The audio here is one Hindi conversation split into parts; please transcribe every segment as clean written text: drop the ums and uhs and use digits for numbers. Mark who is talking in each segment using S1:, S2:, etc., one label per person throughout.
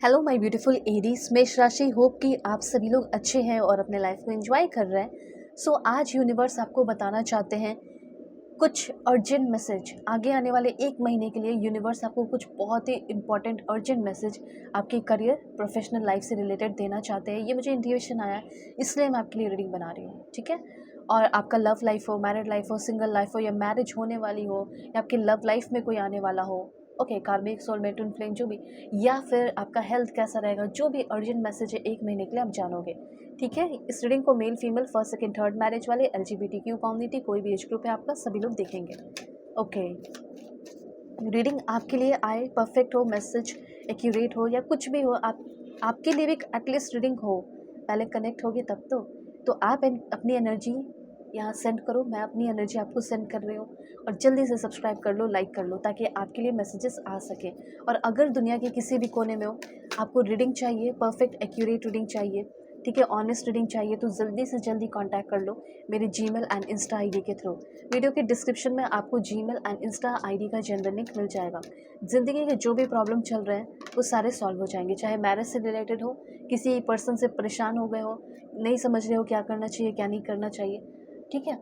S1: Hello my beautiful Aries. मेष राशि, होप कि आप सभी लोग अच्छे हैं और अपने लाइफ को एंजॉय कर रहे हैं। आज यूनिवर्स आपको बताना चाहते हैं कुछ अर्जेंट मैसेज। आगे आने वाले 1 महीने के लिए यूनिवर्स आपको कुछ बहुत ही इंपॉर्टेंट अर्जेंट मैसेज आपके करियर प्रोफेशनल लाइफ से रिलेटेड देना चाहते हैं। ये मुझे इंट्यूशन आया, इसलिए मैं आपके लिए रीडिंग बना रही हूँ, ठीक है। और आपका लव लाइफ हो, मैरिड लाइफ हो, सिंगल लाइफ हो, या मैरिज होने वाली हो, या आपकी लव लाइफ में कोई आने वाला हो, ओके, कार्मिक सोलमेट ट्विन फ्लेम जो भी, या फिर आपका हेल्थ कैसा रहेगा, जो भी अर्जेंट मैसेज है 1 महीने के लिए आप जानोगे, ठीक है। इस रीडिंग को male female first second third marriage वाले, LGBTQ कम्युनिटी, कोई भी एज ग्रुप है आपका, सभी लोग देखेंगे, ओके। रीडिंग आपके लिए आए, परफेक्ट हो, मैसेज एक्यूरेट हो, या कुछ भी हो, आपके लिए भी एटलीस्ट रीडिंग हो, पहले कनेक्ट होगी तब तो आप अपनी एनर्जी यहाँ सेंड करो। मैं अपनी एनर्जी आपको सेंड कर रही हूँ, और जल्दी से सब्सक्राइब कर लो, लाइक कर लो, ताकि आपके लिए मैसेजेस आ सके। और अगर दुनिया के किसी भी कोने में हो, आपको रीडिंग चाहिए, परफेक्ट एक्यूरेट रीडिंग चाहिए, ठीक है, ऑनेस्ट रीडिंग चाहिए, तो जल्दी से जल्दी कांटेक्ट कर लो मेरे जीमेल एंड इंस्टा आईडी के थ्रू। वीडियो के डिस्क्रिप्शन में आपको जीमेल एंड इंस्टा आईडी का जनरल लिंक मिल जाएगा। ज़िंदगी के जो भी प्रॉब्लम चल रहे हैं वो सारे सॉल्व हो जाएंगे, चाहे मैरिज से रिलेटेड हो, किसी पर्सन से परेशान हो गए हो, नहीं समझ रहे हो क्या करना चाहिए क्या नहीं करना चाहिए, ठीक है।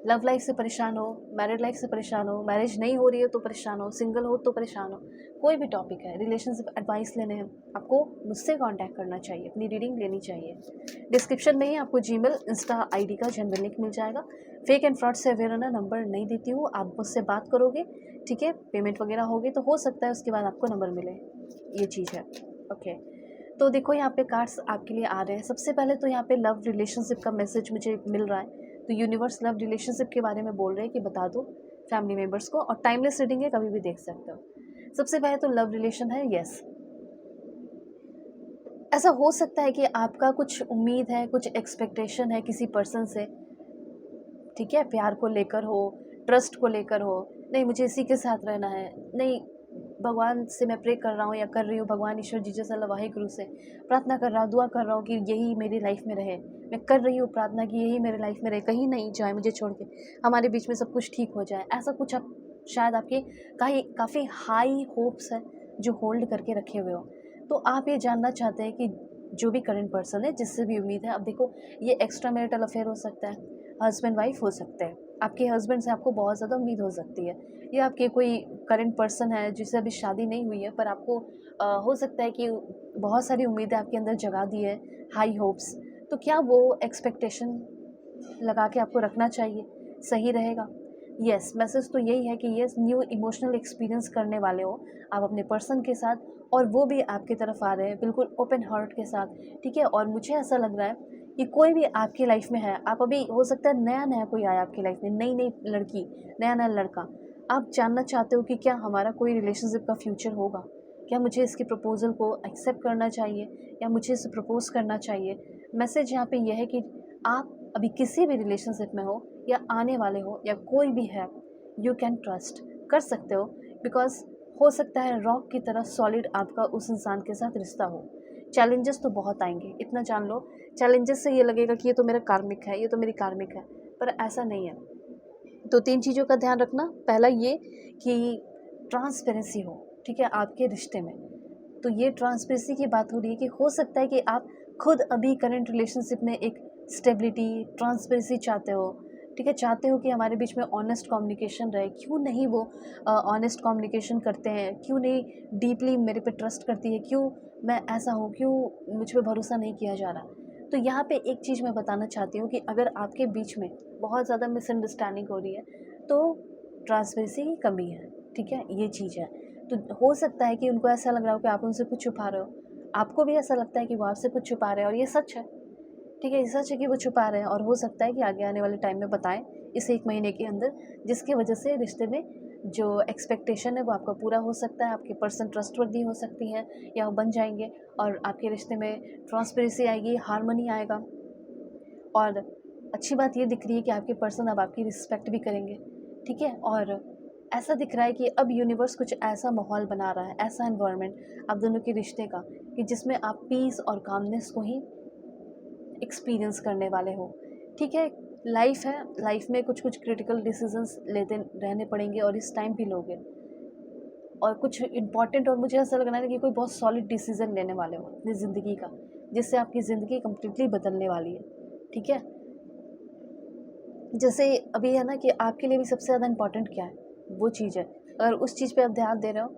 S1: लव लाइफ से परेशान हो, मैरिड लाइफ से परेशान हो, मैरिज नहीं हो रही है तो परेशान हो, सिंगल हो तो परेशान हो, कोई भी टॉपिक है, रिलेशनशिप एडवाइस लेने हैं, आपको मुझसे कांटेक्ट करना चाहिए, अपनी रीडिंग लेनी चाहिए। डिस्क्रिप्शन में ही आपको जीमेल इंस्टा आईडी का जनरल लिंक मिल जाएगा। फेक एंड फ्रॉड से अवेयर होना, नंबर नहीं देती हूँ, आप मुझसे बात करोगे, ठीक है, पेमेंट वगैरह होगी तो हो सकता है उसके बाद आपको नंबर मिले, ये चीज़ है, ओके। तो देखो यहाँ पे कार्ड्स आपके लिए आ रहे हैं। सबसे पहले तो यहाँ पे लव रिलेशनशिप का मैसेज मुझे मिल रहा है, तो यूनिवर्स लव रिलेशनशिप के बारे में बोल रहे हैं कि बता दो फैमिली मेम्बर्स को, और टाइमलेस रीडिंग है, कभी भी देख सकते हो। सबसे पहले तो लव रिलेशन है, यस। ऐसा हो सकता है कि आपका कुछ उम्मीद है, कुछ एक्सपेक्टेशन है किसी पर्सन से, ठीक है, प्यार को लेकर हो, ट्रस्ट को लेकर हो, नहीं मुझे इसी के साथ रहना है, नहीं भगवान से मैं प्रे कर रहा हूँ या कर रही हूँ, भगवान ईश्वर जीसस अल्लाह वाहिगुरु से प्रार्थना कर रहा हूँ, दुआ कर रहा हूँ कि यही मेरी लाइफ में रहे, मैं कर रही हूँ प्रार्थना कि यही मेरे लाइफ में रहे, कहीं नहीं जाए मुझे छोड़ के, हमारे बीच में सब कुछ ठीक हो जाए, ऐसा कुछ आप शायद आपके काफ़ी हाई होप्स है जो होल्ड करके रखे हुए हो। तो आप ये जानना चाहते हैं कि जो भी करंट पर्सन है, जिससे भी उम्मीद है, अब देखो ये एक्स्ट्रा मैरिटल अफेयर हो सकता है, हस्बैंड वाइफ हो सकते हैं, आपके हस्बैंड से आपको बहुत ज़्यादा उम्मीद हो सकती है, या आपके कोई करंट पर्सन है जिससे अभी शादी नहीं हुई है, पर आपको हो सकता है कि बहुत सारी उम्मीदें आपके अंदर जगा दी है, हाई होप्स, तो क्या वो एक्सपेक्टेशन लगा के आपको रखना चाहिए, सही रहेगा? यस, मैसेज तो यही है कि यस, न्यू इमोशनल एक्सपीरियंस करने वाले हो आप अपने पर्सन के साथ, और वो भी आपकी तरफ आ रहे हैं बिल्कुल ओपन हार्ट के साथ, ठीक है। और मुझे ऐसा लग रहा है कि कोई भी आपकी लाइफ में है, आप अभी हो सकता है नया नया कोई आया आपकी लाइफ में, नई नई लड़की, नया नया लड़का, आप जानना चाहते हो कि क्या हमारा कोई रिलेशनशिप का फ्यूचर होगा, क्या मुझे इसके प्रपोजल को एक्सेप्ट करना चाहिए या मुझे इसे प्रपोज करना चाहिए। मैसेज यहाँ पे यह है कि आप अभी किसी भी रिलेशनशिप में हो या आने वाले हो या कोई भी है, यू कैन ट्रस्ट कर सकते हो, बिकॉज हो सकता है रॉक की तरह सॉलिड आपका उस इंसान के साथ रिश्ता हो। चैलेंजेस तो बहुत आएंगे, इतना जान लो, चैलेंजेस से ये लगेगा कि ये तो मेरा कार्मिक है, ये तो मेरी कार्मिक है, पर ऐसा नहीं है। तो 3 चीज़ों का ध्यान रखना, पहला ये कि ट्रांसपेरेंसी हो, ठीक है, आपके रिश्ते में। तो ये ट्रांसपेरेंसी की बात हो रही है कि हो सकता है कि आप खुद अभी करंट रिलेशनशिप में एक स्टेबिलिटी, ट्रांसपेरेंसी चाहते हो, ठीक है, चाहते हो कि हमारे बीच में ऑनेस्ट कम्युनिकेशन रहे, क्यों नहीं वो ऑनेस्ट कम्युनिकेशन करते हैं, क्यों नहीं डीपली मेरे पे ट्रस्ट करती है, क्यों मैं ऐसा हूँ, क्यों मुझ पे भरोसा नहीं किया जा रहा। तो यहाँ पे एक चीज़ मैं बताना चाहती हूँ कि अगर आपके बीच में बहुत ज़्यादा मिसअंडरस्टैंडिंग हो रही है, तो ट्रांसपेरेंसी की कमी है, ठीक है, ये चीज़ है। तो हो सकता है कि उनको ऐसा लग रहा हो कि आप उनसे कुछ छुपा रहे हो, आपको भी ऐसा लगता है कि वो आपसे कुछ छुपा रहे हैं, और ये सच है, ठीक है, ये सच है कि वो छुपा रहे हैं, और हो सकता है कि आगे आने वाले टाइम में बताएं इस 1 महीने के अंदर, जिसकी वजह से रिश्ते में जो एक्सपेक्टेशन है वो आपका पूरा हो सकता है, आपके पर्सन ट्रस्टवर्दी हो सकती हैं या वो बन जाएंगे, और आपके रिश्ते में ट्रांसपेरेंसी आएगी, हारमोनी आएगा। और अच्छी बात ये दिख रही है कि आपके पर्सन अब आपकी रिस्पेक्ट भी करेंगे, ठीक है। और ऐसा दिख रहा है कि अब यूनिवर्स कुछ ऐसा माहौल बना रहा है, ऐसा एनवायरनमेंट आप दोनों के रिश्ते का, कि जिसमें आप पीस और कामनेस को ही एक्सपीरियंस करने वाले हो, ठीक है। लाइफ है, लाइफ में कुछ कुछ क्रिटिकल डिसीजंस लेते रहने पड़ेंगे, और इस टाइम भी लोगे, और कुछ इम्पॉर्टेंट, और मुझे ऐसा लग रहा है कि कोई बहुत सॉलिड डिसीजन लेने वाले हो अपनी ज़िंदगी का, जिससे आपकी ज़िंदगी कम्प्लीटली बदलने वाली है। ठीक है, जैसे अभी है ना कि आपके लिए भी सबसे ज़्यादा इम्पॉर्टेंट क्या है, वो चीज़ है। अगर उस चीज़ पे आप ध्यान दे रहे हो,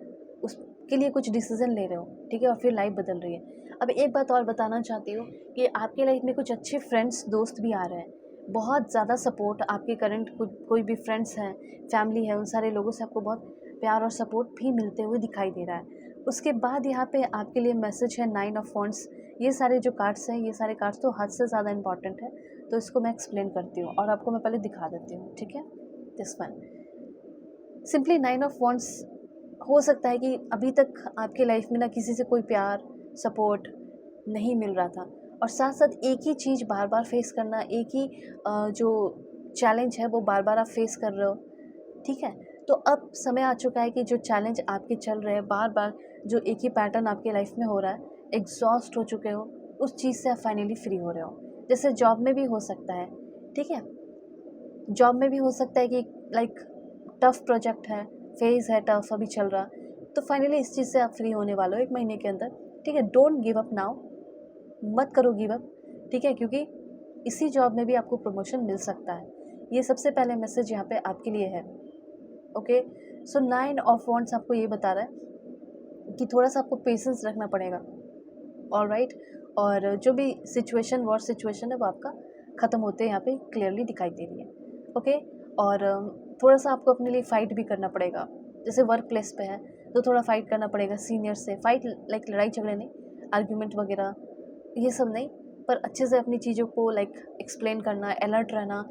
S1: उसके लिए कुछ डिसीजन ले रहे हो, ठीक है, और फिर लाइफ बदल रही है। अब एक बात और बताना चाहती हूँ कि आपकी लाइफ में कुछ अच्छे फ्रेंड्स, दोस्त भी आ रहे हैं। बहुत ज़्यादा सपोर्ट आपके करंट कोई भी फ्रेंड्स हैं, फैमिली है, उन सारे लोगों से आपको बहुत प्यार और सपोर्ट भी मिलते हुए दिखाई दे रहा है। उसके बाद यहाँ पे आपके लिए मैसेज है 9 ऑफ वॉन्ड्स। ये सारे जो कार्ड्स हैं, ये सारे कार्ड्स तो हद से ज़्यादा इंपॉर्टेंट है, तो इसको मैं एक्सप्लेन करती हूँ और आपको मैं पहले दिखा देती हूँ। ठीक है, this one simply 9 of wands. हो सकता है कि अभी तक आपके लाइफ में ना किसी से कोई प्यार, सपोर्ट नहीं मिल रहा था, और साथ साथ एक ही चीज़ बार बार फेस करना, एक ही जो चैलेंज है वो बार बार आप फेस कर रहे हो। ठीक है, तो अब समय आ चुका है कि जो चैलेंज आपके चल रहे हैं बार बार, जो एक ही पैटर्न आपके लाइफ में हो रहा है, एग्जॉस्ट हो चुके हो, उस चीज़ से आप फाइनली फ्री हो रहे हो। जैसे जॉब में भी हो सकता है। ठीक है, जॉब में भी हो सकता है कि लाइक टफ़ प्रोजेक्ट है, फेज़ है टफ़ अभी चल रहा, तो फाइनली इस चीज़ से आप फ्री होने वाले हो 1 महीने के अंदर। ठीक है, डोंट गिव अप नाउ, मत करो गिव अप। ठीक है, क्योंकि इसी जॉब में भी आपको प्रमोशन मिल सकता है। ये सबसे पहले मैसेज यहाँ पे आपके लिए है। ओके, सो 9 ऑफ वॉन्ड्स आपको ये बता रहा है कि थोड़ा सा आपको पेशेंस रखना पड़ेगा। ऑलराइट, और जो भी सिचुएशन, वॉर सिचुएशन है, वो आपका ख़त्म होते यहाँ पे क्लियरली दिखाई दे रही है। ओके, और थोड़ा सा आपको अपने लिए फ़ाइट भी करना पड़ेगा। जैसे वर्क प्लेस पे है तो थोड़ा फ़ाइट करना पड़ेगा सीनियर से। फ़ाइट लाइक लड़ाई झगड़े नहीं, आर्ग्यूमेंट वगैरह ये सब नहीं, पर अच्छे से अपनी चीज़ों को लाइक एक्सप्लेन करना, अलर्ट रहना।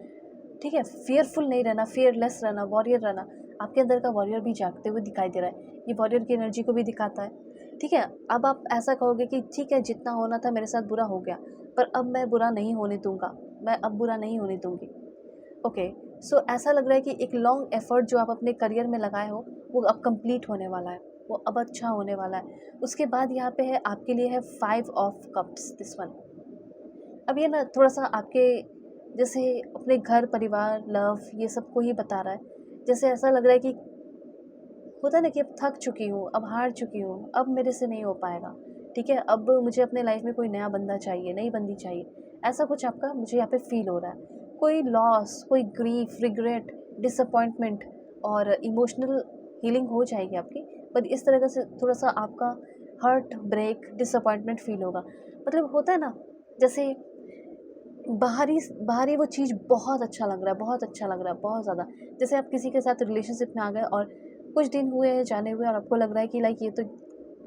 S1: ठीक है, फियरफुल नहीं रहना, फियरलेस रहना, वॉरियर रहना। आपके अंदर का वॉरियर भी जागते हुए दिखाई दे रहा है, ये वॉरियर की एनर्जी को भी दिखाता है। ठीक है, अब आप ऐसा कहोगे कि ठीक है, जितना होना था मेरे साथ बुरा हो गया, पर अब मैं बुरा नहीं होने दूंगा, मैं अब बुरा नहीं होने दूंगी। ओके, सो ऐसा लग रहा है कि एक लॉन्ग एफर्ट जो आप अपने करियर में लगाए हो, वो अब कंप्लीट होने वाला है, वो अब अच्छा होने वाला है। उसके बाद यहाँ पे है आपके लिए है 5 ऑफ कप्स, दिस वन। अब ये ना थोड़ा सा आपके जैसे अपने घर परिवार, लव, ये सब को ही बता रहा है। जैसे ऐसा लग रहा है कि होता है ना कि अब थक चुकी हूँ, अब हार चुकी हूँ, अब मेरे से नहीं हो पाएगा। ठीक है, अब मुझे अपने लाइफ में कोई नया बंदा चाहिए, नई बंदी चाहिए। ऐसा कुछ आपका मुझे यहाँ पे फील हो रहा है। कोई लॉस, कोई ग्रीफ, रिग्रेट, डिसअपॉइंटमेंट और इमोशनल हीलिंग हो जाएगी आपकी, पर इस तरह का से थोड़ा सा आपका हर्ट, ब्रेक, डिसअपॉइंटमेंट फील होगा। मतलब होता है ना, जैसे बाहरी बाहरी वो चीज़ बहुत अच्छा लग रहा है, बहुत अच्छा लग रहा है, बहुत ज़्यादा। जैसे आप किसी के साथ रिलेशनशिप में आ गए और कुछ दिन हुए हैं जाने हुए, और आपको लग रहा है कि लाइक ये तो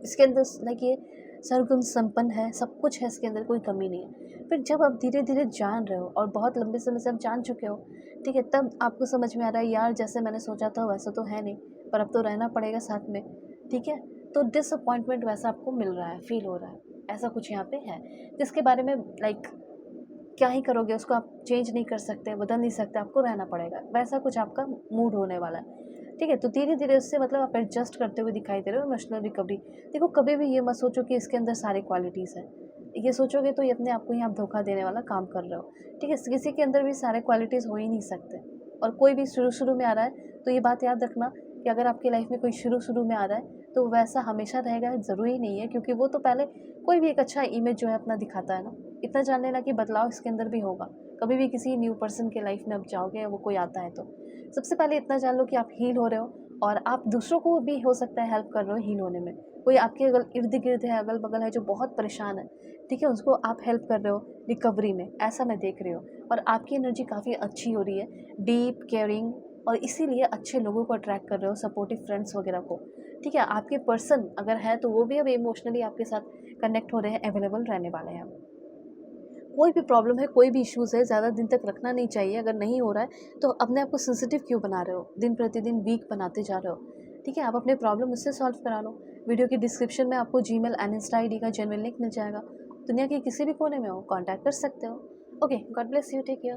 S1: इसके अंदर लाइक ये सर्वगुण संपन्न है, सब कुछ है इसके अंदर, कोई कमी नहीं है। फिर जब आप धीरे धीरे जान रहे हो और बहुत लंबे समय से आप जान चुके हो, ठीक है, तब आपको समझ में आ रहा है यार जैसे मैंने सोचा था वैसा तो है नहीं, पर अब तो रहना पड़ेगा साथ में। ठीक है, तो डिसअपॉइंटमेंट वैसा आपको मिल रहा है, फील हो रहा है, ऐसा कुछ यहाँ पे है, जिसके बारे में लाइक क्या ही करोगे, उसको आप चेंज नहीं कर सकते, बदल नहीं सकते, आपको रहना पड़ेगा। वैसा कुछ आपका मूड होने वाला है। ठीक है, तो धीरे धीरे उससे मतलब आप एडजस्ट करते हुए दिखाई दे रहे हो। इमोशनल रिकवरी, देखो कभी भी ये मत सोचो कि इसके अंदर सारी क्वालिटीज़ हैं। ये सोचोगे तो ये अपने आप को ही आप धोखा देने वाला काम कर रहे हो। ठीक है, किसी के अंदर भी सारे क्वालिटीज़ हो ही नहीं सकते, और कोई भी शुरू शुरू में आ रहा है तो ये बात याद रखना कि अगर आपकी लाइफ में कोई शुरू शुरू में आ रहा है तो वैसा हमेशा रहेगा ज़रूरी नहीं है, क्योंकि वो तो पहले कोई भी एक अच्छा इमेज जो है अपना दिखाता है ना। इतना जान लेना कि बदलाव इसके अंदर भी होगा। कभी भी किसी न्यू पर्सन के लाइफ में आप जाओगे, वो कोई आता है तो सबसे पहले इतना जान लो कि आप हील हो रहे हो, और आप दूसरों को भी हो सकता है हेल्प कर रहे हो हील होने में। कोई आपके अगल इर्द गिर्द है, अगल बगल है, जो बहुत परेशान है, ठीक है, उसको आप हेल्प कर रहे हो रिकवरी में, ऐसा मैं देख रही हूँ। और आपकी एनर्जी काफ़ी अच्छी हो रही है, डीप, केयरिंग, और इसीलिए अच्छे लोगों को अट्रैक्ट कर रहे हो, सपोर्टिव फ्रेंड्स वगैरह को। ठीक है, आपके पर्सन अगर है तो वो भी अब इमोशनली आपके साथ कनेक्ट हो रहे हैं, अवेलेबल रहने वाले हैं। कोई भी प्रॉब्लम है, कोई भी इश्यूज़ है, ज़्यादा दिन तक रखना नहीं चाहिए। अगर नहीं हो रहा है तो अपने आप को सेंसिटिव क्यों बना रहे हो, दिन प्रतिदिन वीक बनाते जा रहे हो। ठीक है, आप अपने प्रॉब्लम उससे सॉल्व करा लो। वीडियो की डिस्क्रिप्शन में आपको जीमेल एंड इंस्टा आईडी का जेन्युइन लिंक मिल जाएगा। दुनिया के किसी भी कोने में हो, कॉन्टैक्ट कर सकते हो। Okay, God bless you, take care.